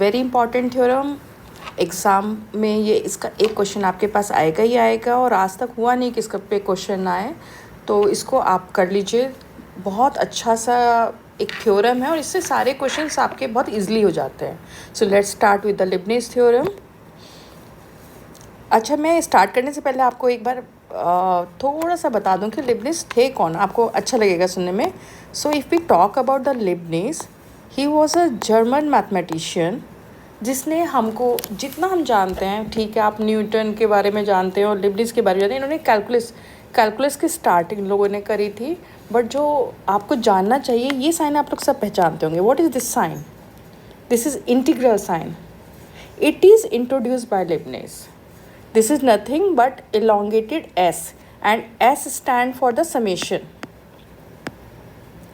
Very important theorem. Exam में ये इसका एक क्वेश्चन आपके पास आएगा ही आएगा, और आज तक हुआ नहीं कि इसका पे क्वेश्चन आए, तो इसको आप कर लीजिए। बहुत अच्छा सा एक थ्योरम है और इससे सारे क्वेश्चंस आपके बहुत इजीली हो जाते हैं। So let's start with the Leibniz theorem. अच्छा, मैं स्टार्ट करने से पहले आपको एक बार थोड़ा सा बता दूं कि लिबनिज़ थे कौन, आपको अच्छा लगेगा सुनने में। So if we talk about the Leibniz, he was a German mathematician जिसने हमको जितना हम जानते हैं, ठीक है, आप न्यूटन के बारे में जानते हैं और लिबनिज़ के बारे में जानते हैं, इन्होंने कैलकुलस की स्टार्टिंग लोगों ने करी थी। बट जो आपको जानना चाहिए, ये साइन आप लोग सब पहचानते होंगे। What is this sign? This is integral sign. It is introduced by Leibniz. This is nothing but elongated s, and s stand for the summation.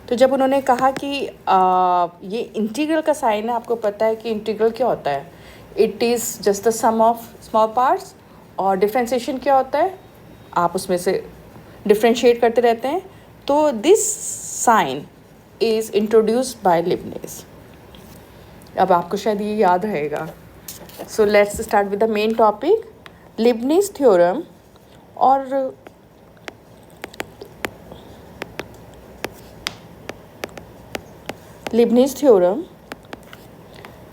तो जब उन्होंने कहा कि ये इंटीग्रल का साइन है, आपको पता है कि इंटीग्रल क्या होता है? It is just the sum of small parts. और डिफ्रेंशिएशन क्या होता है? आप उसमें से डिफ्रेंशिएट करते रहते हैं। तो this sign is introduced by Leibniz. अब आपको शायद ये याद रहेगा। So let's start with the main topic, Leibniz theorem. और Leibniz theorem,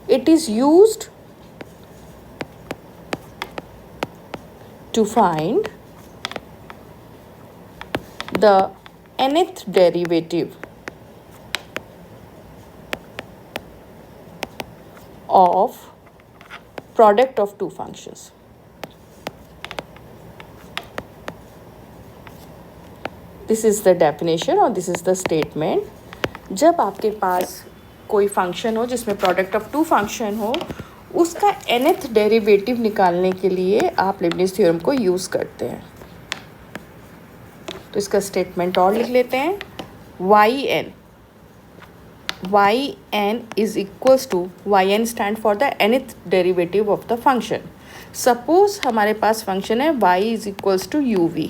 it is used to find the nth derivative of product of two functions. This is the definition or this is the statement. जब आपके पास कोई function हो जिसमें product of two function हो, उसका nth derivative निकालने के लिए आप लिबनिज़ थ्योरम को यूज़ करते हैं। तो इसका स्टेटमेंट और लिख लेते हैं। yn is equals to, yn stand for the nth derivative of the function. Suppose हमारे पास फंक्शन है y is equals to uv।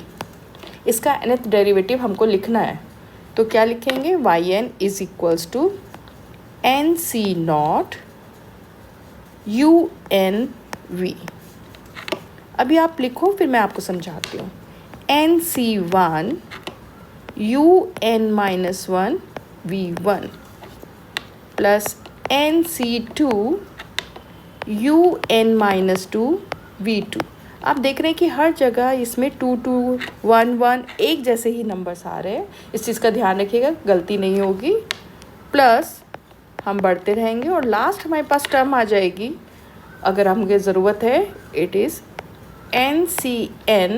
इसका nth डेरिवेटिव हमको लिखना है, तो क्या लिखेंगे? yn is equals to nc nought unv। अभी आप लिखो, फिर मैं आपको समझाती हूँ। nc1 un-1 v1 plus nc2 un-2 v2। आप देख रहे हैं कि हर जगह इसमें 2 2 1 1 एक जैसे ही नंबर्स आ रहे हैं। इस चीज़ का ध्यान रखिएगा, गलती नहीं होगी। प्लस हम बढ़ते रहेंगे और लास्ट हमारे पास टर्म आ जाएगी, अगर हमें ज़रूरत है। It is NCN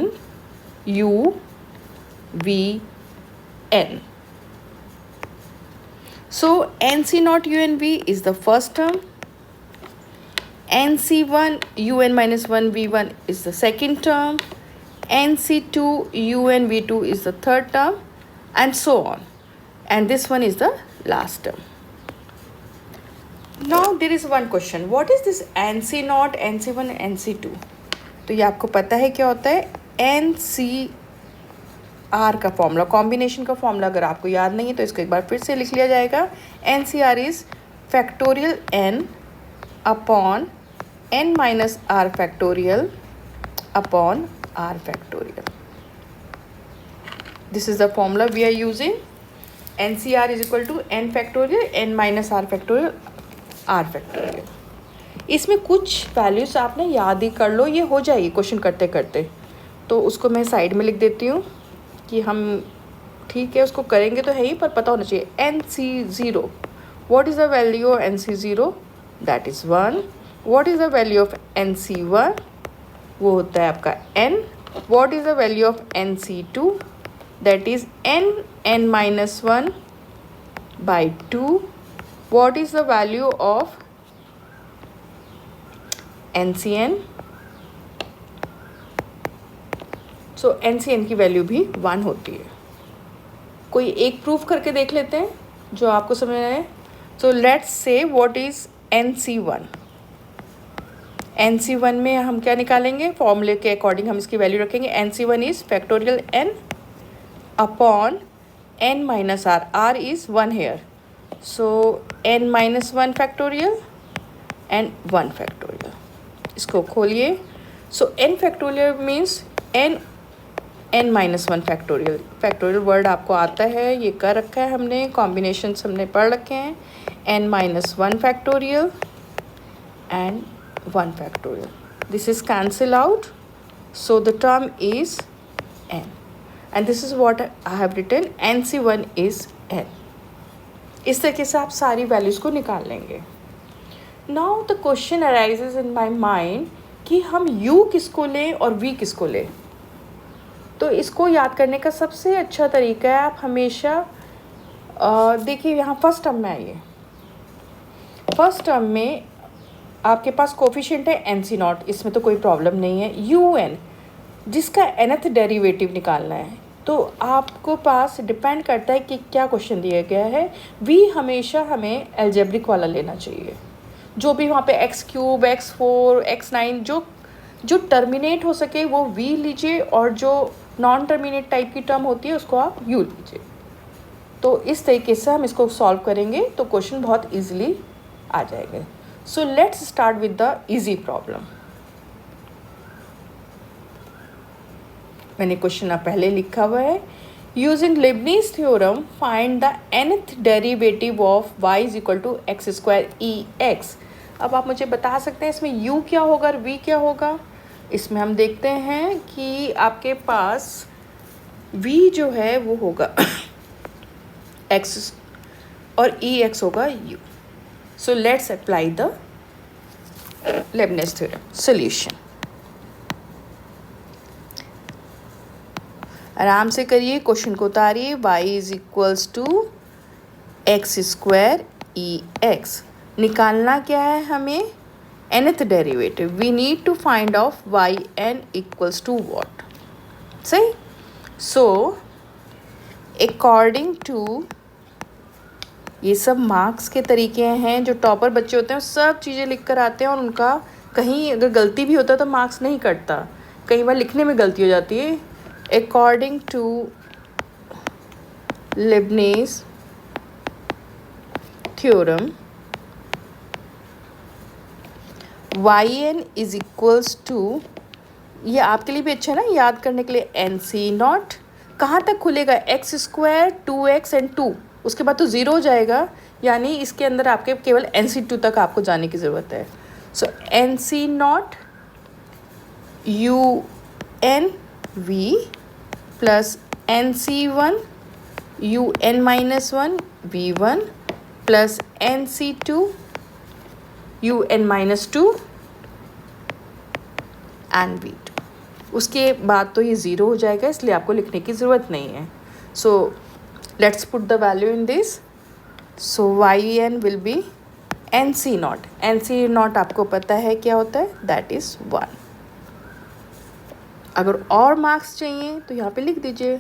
UVN। So NC naught UNV is the first term. NC1 UN-1 V1 is the second term. NC2 UN V2 is the third term, and so on. And this one is the last term. Now there is one question. What is this NC naught, NC1, NC2? तो ये आपको पता है क्या होता है? NCR का formula, combination का फॉर्मूला अगर आपको याद नहीं है तो इसको एक बार फिर से लिख लिया जाएगा। NCR is factorial n upon n minus r factorial upon r factorial. This is the formula we are using. NCR is equal to n factorial n minus r factorial r factorial. इसमें कुछ values आपने याद ही कर लो, ये हो जाएगी question करते करते। तो उसको मैं साइड में लिख देती हूँ कि हम ठीक है उसको करेंगे तो है ही, पर पता होना चाहिए। NC0, what is the value of NC0? That is 1। What is the value of NC1? वो होता है आपका n। What is the value of NC2? That is n minus 1 by 2। What is the value of NCN? So NCN की value भी 1 होती है। कोई एक प्रूफ करके देख लेते हैं जो आपको समझ आए। So let's say what is NC1। NC1 में हम क्या निकालेंगे? फॉर्मूले के अकॉर्डिंग हम इसकी वैल्यू रखेंगे। NC1 is factorial n upon n minus r। r is 1 here, so n minus 1 factorial and 1 factorial. इसको खोलिए। So n factorial means n minus 1 factorial. Factorial word आपको आता है, ये कर रखा है हमने, कॉम्बिनेशंस हमने पढ़ रखे हैं। n minus 1 factorial and 1 factorial. This is cancel out, so the term is n, and this is what I have written, nc1 is n। इस तरीके से आप सारी वैल्यूज़ को निकाल लेंगे। Now the question arises in my mind कि हम u किसको लें और v किसको लें। तो इसको याद करने का सबसे अच्छा तरीका है, आप हमेशा देखिए यहाँ फर्स्ट टर्म में आइए। फर्स्ट टर्म में आपके पास कोफिशिएंट है nc0, इसमें तो कोई प्रॉब्लम नहीं है। un जिसका nth डेरिवेटिव निकालना है, तो आपको पास डिपेंड करता है कि क्या क्वेश्चन दिया गया है। v हमेशा हमें एल्जेब्रिक वाला लेना चाहिए, जो भी वहाँ पे x3, x4, x9 जो टर्मिनेट हो सके वो v लीजिए, और जो नॉन टर्मिनेट टाइप की टर्म होती है उसको आप u लीजिए। तो इस तरीके से हम इसको सॉल्व करेंगे तो क्वेश्चन बहुत ईजिली आ जाएगा। So let's start with the easy problem. मैंने क्वेश्चन पहले लिखा हुआ है, using Leibniz theorem find the nth derivative of y is equal to x square e x. अब आप मुझे बता सकते हैं इसमें u क्या होगा और v क्या होगा। इसमें हम देखते हैं कि आपके पास v जो है वो होगा x और ई एक्स होगा u। So let's apply the Leibniz theorem. Solution आराम से करिए, क्वेश्चन को उतारिए। y is equals to x square e x. निकालना क्या है हमें, nth derivative. We need to find of y n equals to what. सही। सो अकॉर्डिंग टू, ये सब मार्क्स के तरीके हैं, जो टॉपर बच्चे होते हैं वो सब चीज़ें लिख कर आते हैं, और उनका कहीं अगर गलती भी होता है तो मार्क्स नहीं कटता, कई बार लिखने में गलती हो जाती है। According to Leibniz theorem, yn is equals to, ये आपके लिए भी अच्छा है ना याद करने के लिए, nc0 कहाँ तक खुलेगा, एक्स स्क्वायर 2x एंड 2, उसके बाद तो ज़ीरो हो जाएगा, यानी इसके अंदर आपके केवल nc2 तक आपको जाने की ज़रूरत है। सो nc0 un v plus nc1 un minus 1 v1 plus nc2 un minus 2 and v2। उसके बाद तो ये ज़ीरो हो जाएगा, इसलिए आपको लिखने की ज़रूरत नहीं है। So let's put the value in this. So yn will be nc0। nc0 आपको पता है क्या होता है, दैट इज़ 1। अगर और मार्क्स चाहिए तो यहाँ पे लिख दीजिए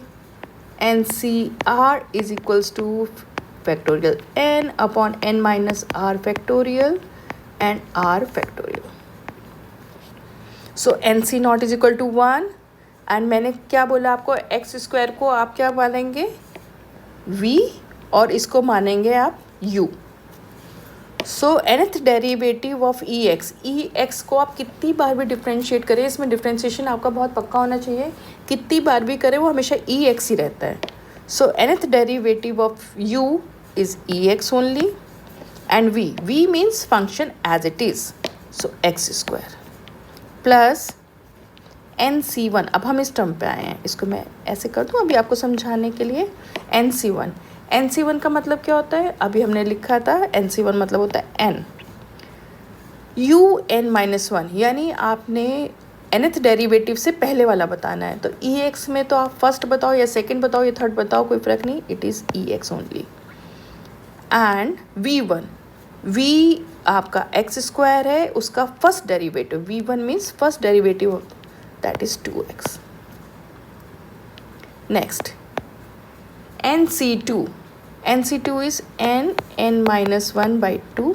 NCR is equals to factorial n upon n minus r factorial and r factorial. So NC0 is equal to 1, and मैंने क्या बोला आपको, एक्स स्क्वायर को आप क्या मानेंगे, v, और इसको मानेंगे आप u। So nth derivative of E x को आप कितनी बार भी डिफ्रेंशिएट करें, इसमें डिफ्रेंशिएशन आपका बहुत पक्का होना चाहिए, कितनी बार भी करें वो हमेशा ई एक्स ही रहता है। So nth derivative of u is e x only, and v means function as it is, so x square plus nc1। अब हम इस टर्म पे आए हैं, इसको मैं ऐसे कर दूँ अभी आपको समझाने के लिए। nc1 का मतलब क्या होता है, अभी हमने लिखा था, nc1 मतलब होता है n un माइनस 1, यानी आपने nth डेरिवेटिव से पहले वाला बताना है। तो ई एक्स में तो आप फर्स्ट बताओ या सेकंड बताओ या थर्ड बताओ, कोई फ़र्क नहीं, it is e x only. And v आपका एक्स स्क्वायर है, उसका first derivative v1 means first derivative, that is 2x। Next nc2 is n minus 1 by 2,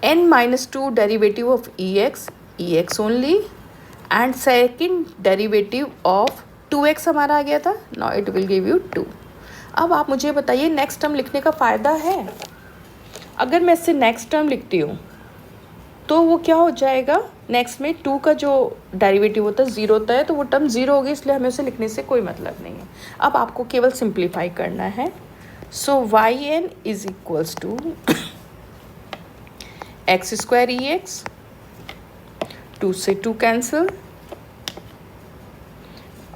n minus 2 derivative of ex only, and second derivative of 2x हमारा आ गया था, now it will give you 2। अब आप मुझे बताइए next term लिखने का फ़ायदा है, अगर मैं इससे नेक्स्ट टर्म लिखती हूँ तो वो क्या हो जाएगा, नेक्स्ट में 2 का जो डेरिवेटिव होता है 0 होता है, तो वो टर्म 0 होगी, इसलिए हमें उसे लिखने से कोई मतलब नहीं है। अब आपको केवल सिंप्लीफाई करना है। So yn is equals to x square e x, 2 से 2 कैंसिल,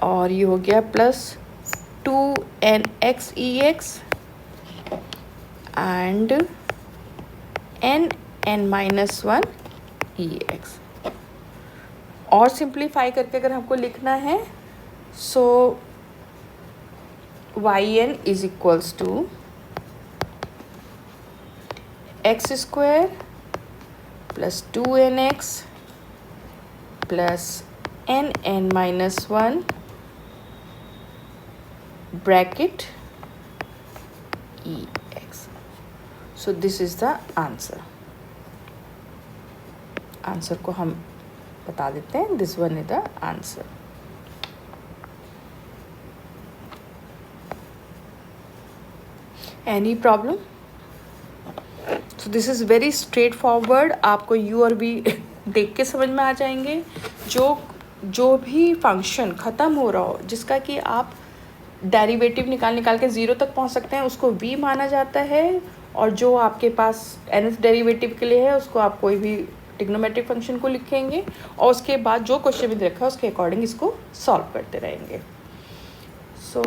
और ये हो गया plus 2nx e x and n minus 1 e x. और सिंप्लीफाई करके अगर हमको लिखना है, so yn is equals to x square plus 2nx plus n minus 1 bracket e x. So this is the answer. Answer को हम बता देते हैं, this one is the answer. Any problem? So this is very straight forward. आपको you और we देख के समझ में आ जाएंगे। जो भी फंक्शन ख़त्म हो रहा हो, जिसका कि आप डेरिवेटिव निकाल के 0 तक पहुंच सकते हैं, उसको v माना जाता है। और जो आपके पास nth डेरिवेटिव के लिए है, उसको आप कोई भी ट्रिग्नोमेट्रिक फंक्शन को लिखेंगे, और उसके बाद जो क्वेश्चन में रखा है उसके अकॉर्डिंग इसको सॉल्व करते रहेंगे। So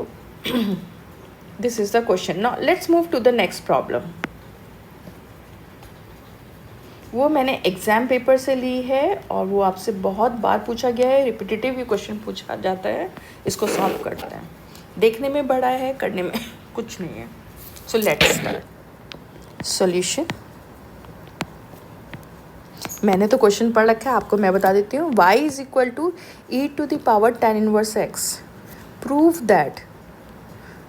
this is the question. Now let's move to the next problem. वो मैंने एग्ज़ाम पेपर से ली है और वो आपसे बहुत बार पूछा गया है, रिपीटेटिव भी क्वेश्चन पूछा जाता है। इसको सॉल्व करते हैं। देखने में बड़ा है, करने में कुछ नहीं है। सो लेट्स स्टार्ट सॉल्यूशन। मैंने तो क्वेश्चन पढ़ रखा है, आपको मैं बता देती हूँ। y is equal to e to the power tan inverse x। Prove that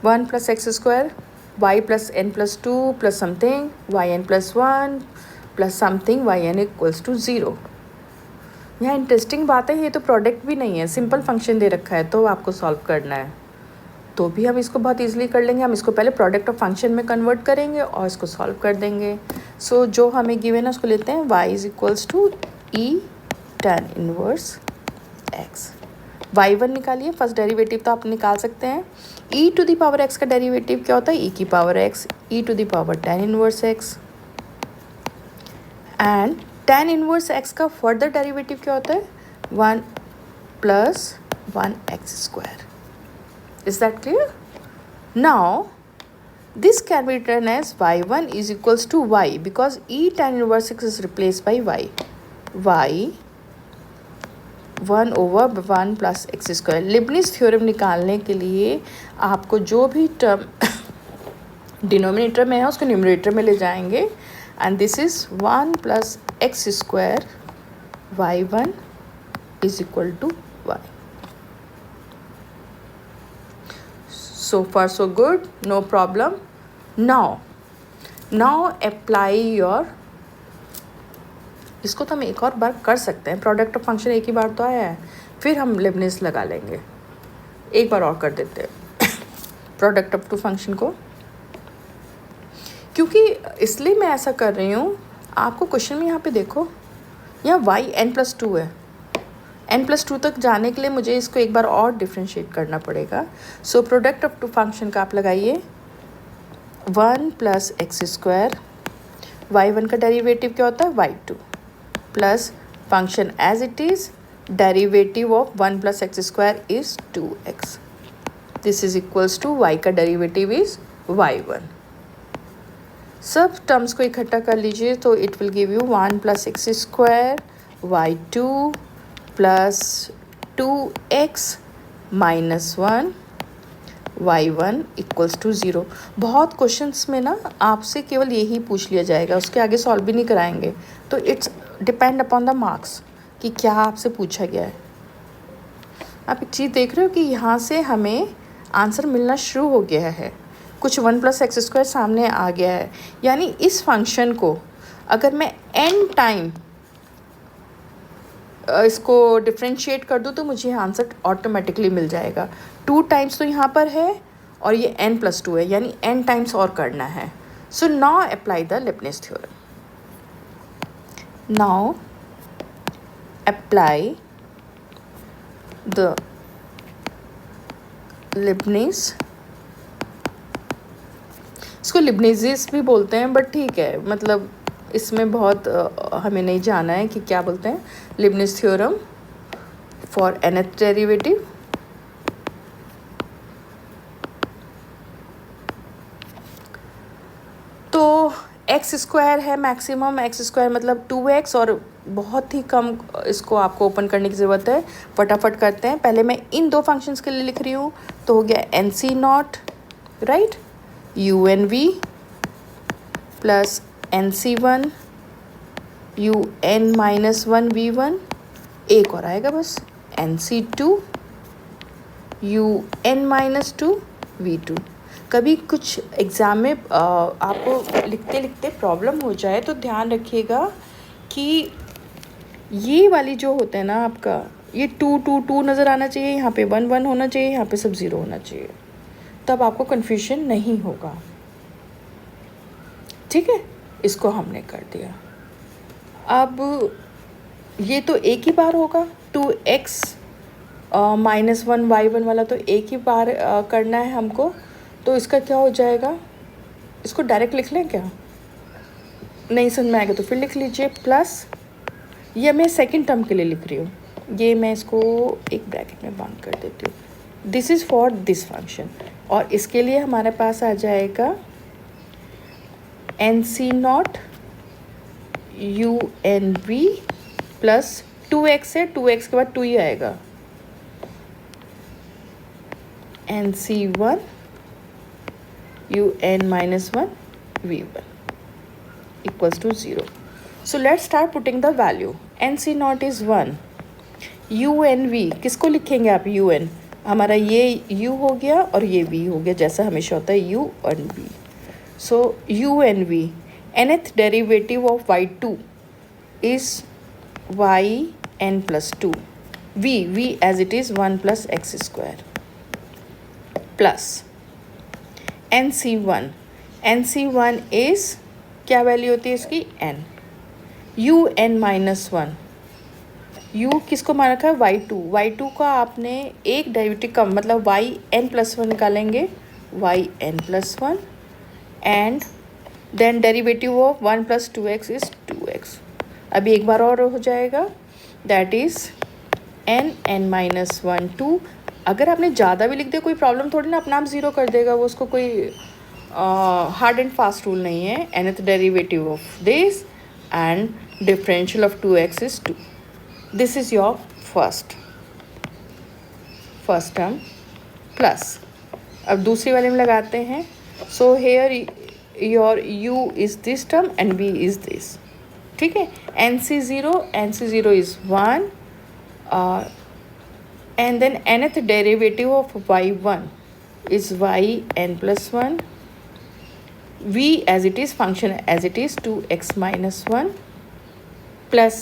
1 plus x square y plus n plus 2 plus something yn plus 1 plus something yn equals to 0। यहाँ इंटरेस्टिंग बात है, ये तो प्रोडक्ट भी नहीं है, simple function दे रखा है, तो आपको सॉल्व करना है। तो भी हम इसको बहुत इजीली कर लेंगे। हम इसको पहले प्रोडक्ट ऑफ फंक्शन में कन्वर्ट करेंगे और इसको सॉल्व कर देंगे। सो जो हमें गिवन है उसको लेते हैं y is equals to e tan inverse x। y1 निकालिए, फर्स्ट डेरिवेटिव तो आप निकाल सकते हैं। e to the power x का डेरिवेटिव क्या होता है, e की power x, e to the power tan inverse x। And tan inverse x का फर्दर डेरिवेटिव क्या होता है, 1 plus 1x square. Is that clear? Now this can be written as y1 is equals to y because e tan inverse x is replaced by y. y 1 over 1 plus x square। लिबनिज़ theorem निकालने के लिए आपको जो भी term denominator में है उसको numerator में ले जाएंगे। And this is 1 plus x square y1 is equal to y. So far so good, no problem. Now apply your, इसको तो हम एक और बार कर सकते हैं। प्रोडक्ट ऑफ फंक्शन एक ही बार तो आया है, फिर हम लिबनिज़ लगा लेंगे। एक बार और कर देते हैं प्रोडक्ट ऑफ टू फंक्शन को, क्योंकि इसलिए मैं ऐसा कर रही हूँ। आपको क्वेश्चन में यहाँ पे देखो, यहाँ y n+2 है। n+2 तक जाने के लिए मुझे इसको एक बार और डिफ्रेंशिएट करना पड़ेगा। So product of two function का आप लगाइए 1 प्लस एक्स स्क्वायर, y1 का डेरिवेटिव क्या होता है, y2 plus function as it is, derivative of 1 plus x square is 2x। This is equals to y का डेरिवेटिव इज़ y1। सब terms को इकट्ठा कर लीजिए तो it will give you 1 plus x square y2 plus 2x minus 1 y1 equals to 0। बहुत questions में ना आपसे केवल यही पूछ लिया जाएगा, उसके आगे सॉल्व भी नहीं कराएंगे। तो it's depend upon the marks कि क्या आपसे पूछा गया है। आप एक चीज़ देख रहे हो कि यहाँ से हमें आंसर मिलना शुरू हो गया है, कुछ 1 प्लस एक्स स्क्वायर सामने आ गया है। यानी इस फंक्शन को अगर मैं n टाइम इसको डिफ्रेंशिएट कर दूँ तो मुझे आंसर ऑटोमेटिकली मिल जाएगा। 2 टाइम्स तो यहाँ पर है और ये n+2 है, यानी n टाइम्स और करना है। So now apply the Leibniz theorem. Now apply the Leibniz, इसको लिबनिज़िस भी बोलते हैं बट ठीक है, मतलब इसमें बहुत हमें नहीं जाना है कि क्या बोलते हैं. लिबनिज़ थ्योरम फॉर nth डेरिवेटिव. तो एक्स स्क्वायर है मैक्सिमम, एक्स स्क्वायर मतलब 2x, और बहुत ही कम इसको आपको ओपन करने की ज़रूरत है. फटाफट करते हैं. पहले मैं इन दो फंक्शंस के लिए लिख रही हूँ, तो हो गया NC0 right, UNV plus NC1 UN-1 V1. एक और आएगा बस, NC2 UN-2 V2. कभी कुछ एग्ज़ाम में आपको लिखते लिखते प्रॉब्लम हो जाए तो ध्यान रखिएगा कि ये वाली जो होता है ना आपका, ये 2 नज़र आना चाहिए, यहाँ पे 1 होना चाहिए, यहाँ पे सब 0 होना चाहिए, तब आपको कन्फ्यूजन नहीं होगा. ठीक है, इसको हमने कर दिया. अब ये तो एक ही बार होगा, 2x -1 y1 वाला तो एक ही बार करना है हमको. तो इसका क्या हो जाएगा, इसको डायरेक्ट लिख लें क्या, नहीं समझ में आएगा तो फिर लिख लीजिए. प्लस ये मैं सेकंड टर्म के लिए लिख रही हूँ, ये मैं इसको एक ब्रैकेट में बंद कर देती हूँ. This is for this function, और इसके लिए हमारे पास आ जाएगा NC0 UNV प्लस 2x है, 2x के बाद 2 ही आएगा, NC1 UN-1 V1 equals to 0. So let's start putting the value. NC0 is 1. UNV किसको लिखेंगे आप, UN हमारा ये U हो गया और ये V हो गया, जैसा हमेशा होता है U और V. So UNV, nth derivative of y2 is yn plus 2. V as it is 1 plus x square plus NC1. NC1 is क्या वैल्यू होती है इसकी, n. UN-1, u किसको मान रखा है, y2 का आपने एक डेरिवेटिव कम, मतलब yn+1 निकालेंगे, yn+1, and then derivative of 1 + 2x is 2x. अभी एक बार और हो जाएगा, दैट इज़ n(n-1) 2. अगर आपने ज़्यादा भी लिख दिया कोई प्रॉब्लम थोड़ी ना, अपना आप 0 कर देगा वो, उसको कोई हार्ड एंड फास्ट रूल नहीं है. nth derivative of this and differential of 2x is 2. This is your first term plus. अब दूसरी वाले में लगाते हैं. So here your u is this term and v is this. ठीक है, NC0 is 1 and then nth derivative of y1 is yn+1, v as it is, function as it is, 2x minus 1 plus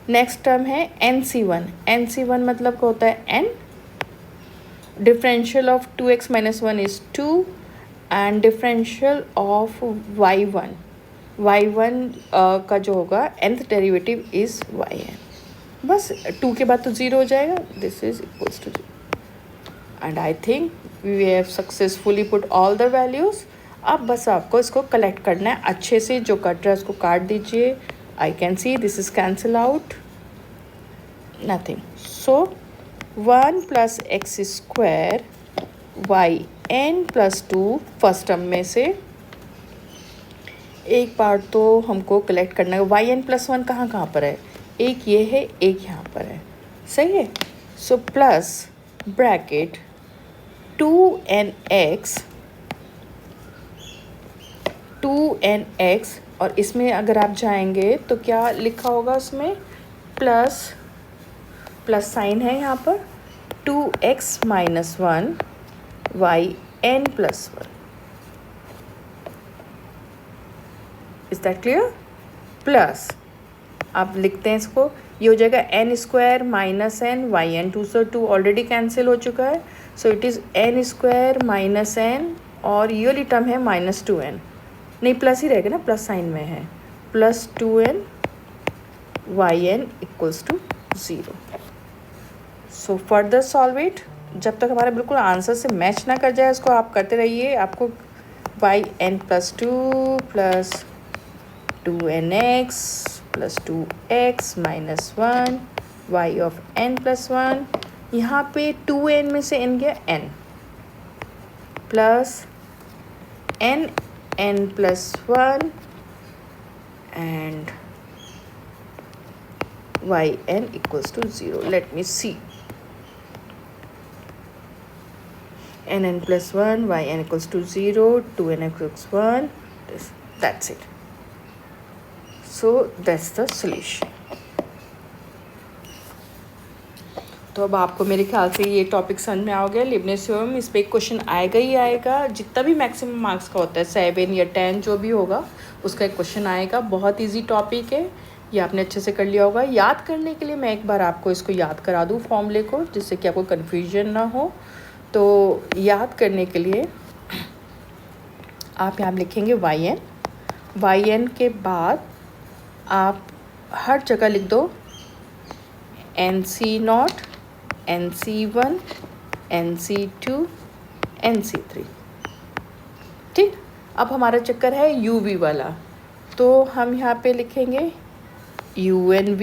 next term है NC1 मतलब क्या होता है, n. Differential of 2x minus 1 is 2 and differential of y1 का जो होगा nth derivative is yn. बस 2 के बाद तो 0 हो जाएगा. This is equals to 0 and I think we have successfully put all the values. अब बस आपको इसको कलेक्ट करना है अच्छे से. जो कट रहा है उसको काट दीजिए. I can see this is cancel out, nothing. So 1 + x² yn+2 first term में से एक पार्ट तो हमको कलेक्ट करना है. yn+1 कहाँ पर है, एक ये है, एक यहाँ पर है, सही है. सो प्लस ब्रैकेट 2nx और इसमें अगर आप जाएंगे तो क्या लिखा होगा उसमें, प्लस साइन है यहाँ पर, 2x - 1 yn+1. Is that clear. Plus आप लिखते हैं इसको, ये हो जाएगा n² - n yn, 2 से 2 ऑलरेडी कैंसिल हो चुका है. So it is n square minus n, और ये वाली टर्म है माइनस 2n, नहीं प्लस ही रहेगा ना, प्लस साइन में है, plus 2n y n equals to 0। So further solve it, जब तक हमारा बिल्कुल आंसर से मैच ना कर जाए इसको आप करते रहिए। आपको y n plus 2 plus 2nx plus 2x minus 1 y of n plus 1, यहाँ पे 2n में से n गया n, plus n plus 1 and yn equals to 0. Let me see. nn plus 1, yn equals to 0, 2n equals 1. That's it. So that's the solution. तो अब आपको मेरे ख्याल से ये टॉपिक समझ में आ गया। लिबनिज़ थ्योरम, इस पर एक क्वेश्चन आएगा ही आएगा, जितना भी मैक्सिमम मार्क्स का होता है 7 या 10 जो भी होगा उसका एक क्वेश्चन आएगा। बहुत इजी टॉपिक है, ये आपने अच्छे से कर लिया होगा। याद करने के लिए मैं एक बार आपको इसको याद करा दूँ फॉर्मूले को, जिससे कि आपको कन्फ्यूजन ना हो। तो याद करने के लिए आप यहाँ लिखेंगे वाई एन के बाद आप हर जगह लिख दो NC0, NC1, NC2, NC3। ठीक, अब हमारा चक्कर है UV वाला, तो हम यहाँ पे लिखेंगे UNV,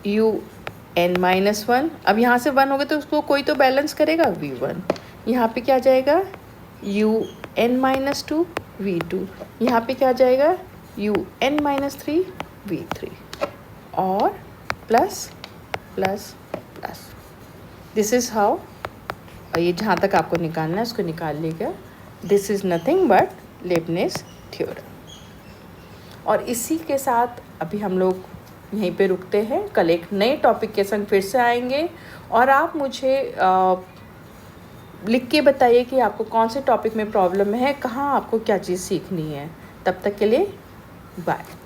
UN-1। अब यहाँ से 1 हो गया तो उसको कोई तो बैलेंस करेगा, V1। यहाँ पे क्या जाएगा UN-2 V2, यहाँ पे क्या जाएगा UN-3 V3, और plus plus plus. This is how, ये जहाँ तक आपको निकालना है उसको निकाल लीजिएगा। This is nothing but Leibniz theorem. और इसी के साथ अभी हम लोग यहीं पे रुकते हैं। कल एक नए टॉपिक के संग फिर से आएंगे, और आप मुझे लिख के बताइए कि आपको कौन से टॉपिक में प्रॉब्लम है, कहाँ आपको क्या चीज़ सीखनी है। तब तक के लिए बाय।